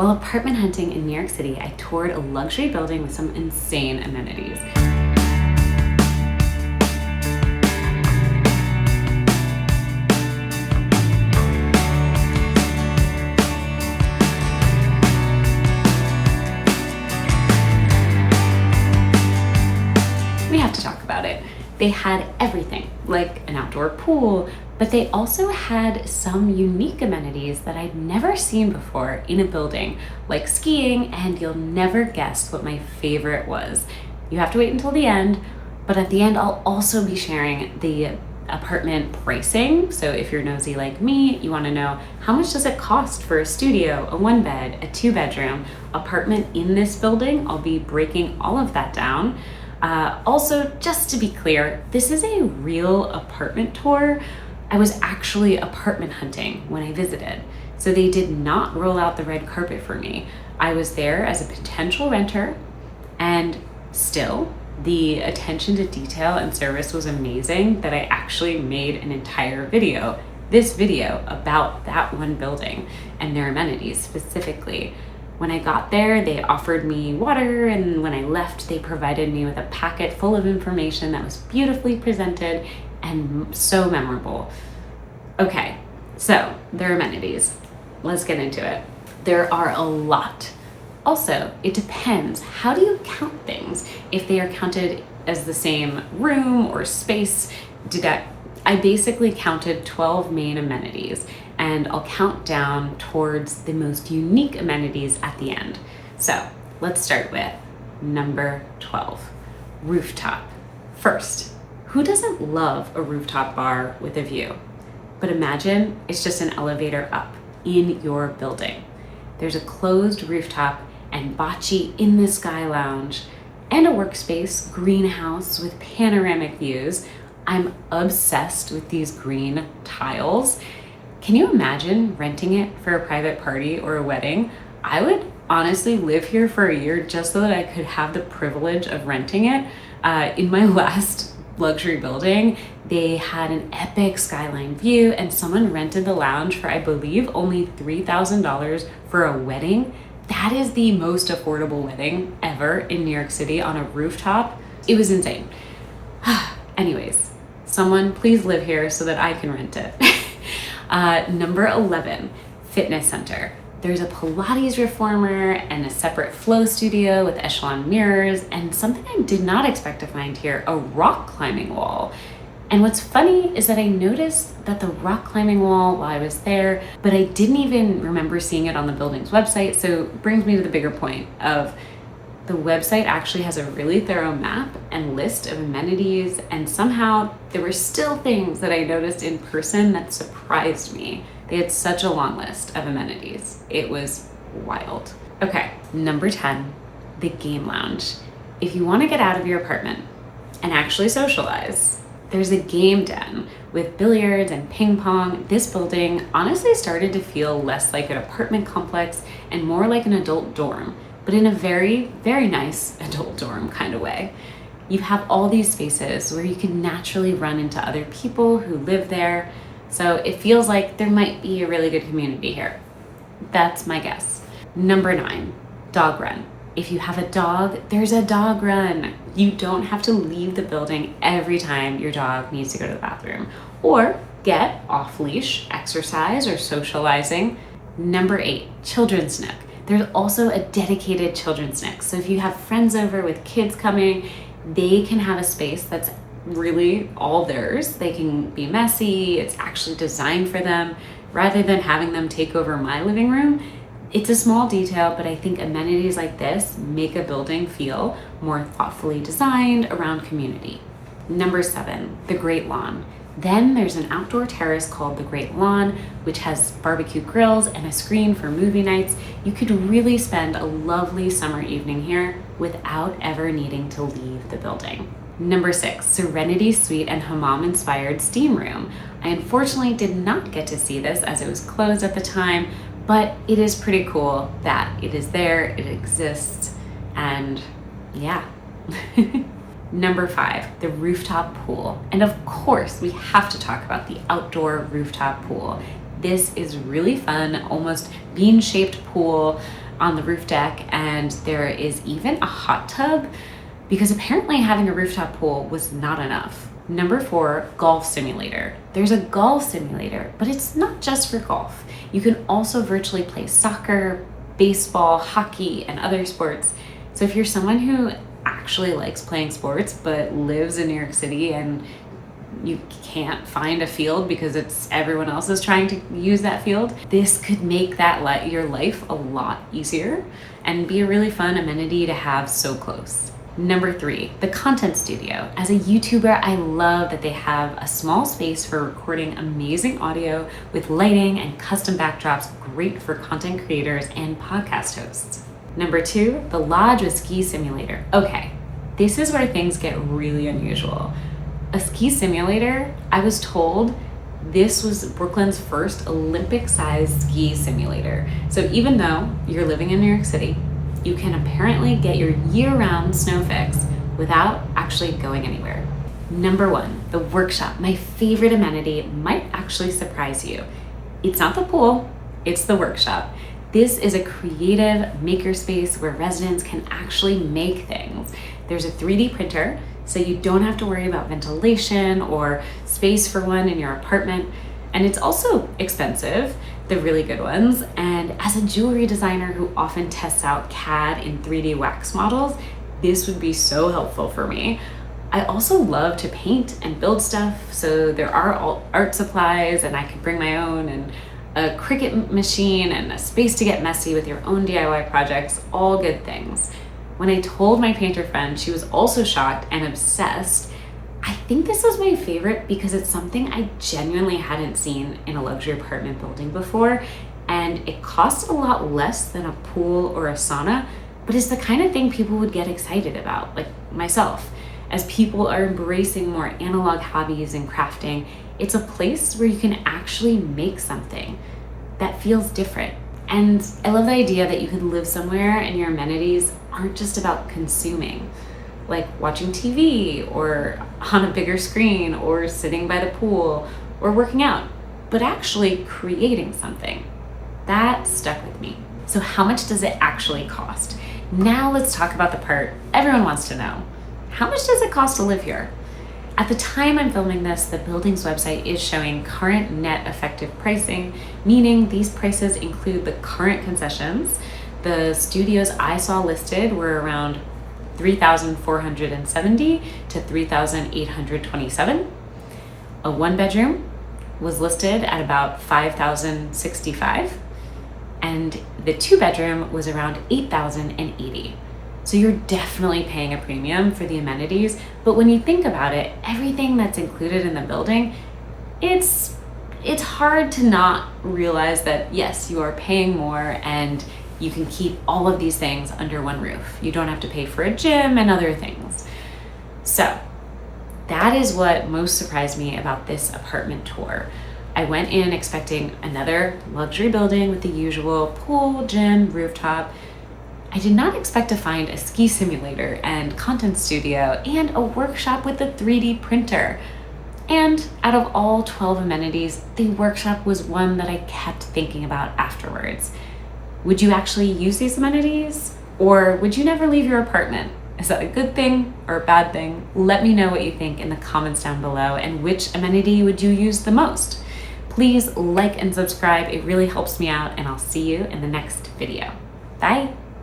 While apartment hunting in New York City, I toured a luxury building with some insane amenities. We have to talk about it. They had everything, like an outdoor pool, but they also had some unique amenities that I'd never seen before in a building, like skiing, and you'll never guess what my favorite was. You have to wait until the end, but at the end I'll also be sharing the apartment pricing. So if you're nosy like me, you want to know how much does it cost for a studio, a 1-bed, a 2-bedroom apartment in this building. I'll be breaking all of that down. Also, just to be clear, this is a real apartment tour. I was actually apartment hunting when I visited, so they did not roll out the red carpet for me. I was there as a potential renter, and still, the attention to detail and service was amazing that I actually made an entire video, this video, about that one building and their amenities specifically. When I got there, they offered me water, and when I left, they provided me with a packet full of information that was beautifully presented and so memorable. Okay, so their amenities. Let's get into it. There are a lot. Also, it depends. How do you count things? If they are counted as the same room or space, I basically counted 12 main amenities, and I'll count down towards the most unique amenities at the end. So let's start with number 12, rooftop. First, who doesn't love a rooftop bar with a view? But imagine it's just an elevator up in your building. There's a closed rooftop and bocce in the sky lounge and a workspace greenhouse with panoramic views. I'm obsessed with these green tiles. Can you imagine renting it for a private party or a wedding? I would honestly live here for a year just so that I could have the privilege of renting it. In my last luxury building, they had an epic skyline view, and someone rented the lounge for, I believe, only $3,000 for a wedding. That is the most affordable wedding ever in New York City on a rooftop. It was insane. Anyways, someone please live here so that I can rent it. Number 11, fitness center. There's a Pilates reformer and a separate flow studio with echelon mirrors, and something I did not expect to find here, a rock climbing wall. And what's funny is that I noticed that the rock climbing wall while I was there, but I didn't even remember seeing it on the building's website. So it brings me to the bigger point of the website actually has a really thorough map and list of amenities, and somehow there were still things that I noticed in person that surprised me. They had such a long list of amenities. It was wild. Okay, number 10, the game lounge. If you want to get out of your apartment and actually socialize, there's a game den with billiards and ping pong. This building honestly started to feel less like an apartment complex and more like an adult dorm, but in a very, very nice adult dorm kind of way. You have all these spaces where you can naturally run into other people who live there. So it feels like there might be a really good community here. That's my guess. Number 9, dog run. If you have a dog, there's a dog run. You don't have to leave the building every time your dog needs to go to the bathroom or get off-leash exercise or socializing. Number 8, children's nook. There's also a dedicated children's nook. So if you have friends over with kids coming, they can have a space that's really all theirs. They can be messy. It's actually designed for them rather than having them take over my living room. It's a small detail, but I think amenities like this make a building feel more thoughtfully designed around community. Number 7, the Great Lawn. Then there's an outdoor terrace called the Great Lawn, which has barbecue grills and a screen for movie nights. You could really spend a lovely summer evening here without ever needing to leave the building. Number 6, Serenity Suite and Hammam-inspired steam room. I unfortunately did not get to see this as it was closed at the time, but it is pretty cool that it is there, it exists, and yeah. Number 5, the rooftop pool. And of course, we have to talk about the outdoor rooftop pool. This is really fun, almost bean-shaped pool. on the roof deck, and there is even a hot tub because apparently having a rooftop pool was not enough. Number 4, golf simulator. There's a golf simulator, but it's not just for golf. You can also virtually play soccer, baseball, hockey, and other sports. So if you're someone who actually likes playing sports but lives in New York City and you can't find a field because everyone else is trying to use that field, this could make that your life a lot easier and be a really fun amenity to have so close. Number 3, the content studio. As a YouTuber, I love that they have a small space for recording amazing audio with lighting and custom backdrops, great for content creators and podcast hosts. Number 2, the lodge with ski simulator. Okay, this is where things get really unusual. A ski simulator, I was told this was Brooklyn's first Olympic-sized ski simulator. So even though you're living in New York City, you can apparently get your year-round snow fix without actually going anywhere. Number 1, the workshop. My favorite amenity might actually surprise you. It's not the pool, it's the workshop. This is a creative makerspace where residents can actually make things. There's a 3D printer, so you don't have to worry about ventilation or space for one in your apartment. And it's also expensive, the really good ones. And as a jewelry designer who often tests out CAD in 3D wax models, this would be so helpful for me. I also love to paint and build stuff, so there are art supplies and I can bring my own, and a Cricut machine and a space to get messy with your own DIY projects, all good things. When I told my painter friend, she was also shocked and obsessed. I think this was my favorite because it's something I genuinely hadn't seen in a luxury apartment building before, and it costs a lot less than a pool or a sauna, but it's the kind of thing people would get excited about, like myself. As people are embracing more analog hobbies and crafting, it's a place where you can actually make something that feels different. And I love the idea that you could live somewhere and your amenities aren't just about consuming, like watching TV or on a bigger screen or sitting by the pool or working out, but actually creating something. That stuck with me. So how much does it actually cost? Now let's talk about the part everyone wants to know. How much does it cost to live here? At the time I'm filming this, the building's website is showing current net effective pricing, meaning these prices include the current concessions. The studios I saw listed were around $3,470 to $3,827. A 1-bedroom was listed at about $5,065, and the 2-bedroom was around $8,080. So you're definitely paying a premium for the amenities, but when you think about it, everything that's included in the building, it's hard to not realize that yes, you are paying more and you can keep all of these things under one roof. You don't have to pay for a gym and other things. So that is what most surprised me about this apartment tour. I went in expecting another luxury building with the usual pool, gym, rooftop. I did not expect to find a ski simulator and content studio and a workshop with a 3D printer. And out of all 12 amenities, the workshop was one that I kept thinking about afterwards. Would you actually use these amenities? Or would you never leave your apartment? Is that a good thing or a bad thing? Let me know what you think in the comments down below, and which amenity would you use the most? Please like and subscribe, it really helps me out, and I'll see you in the next video. Bye.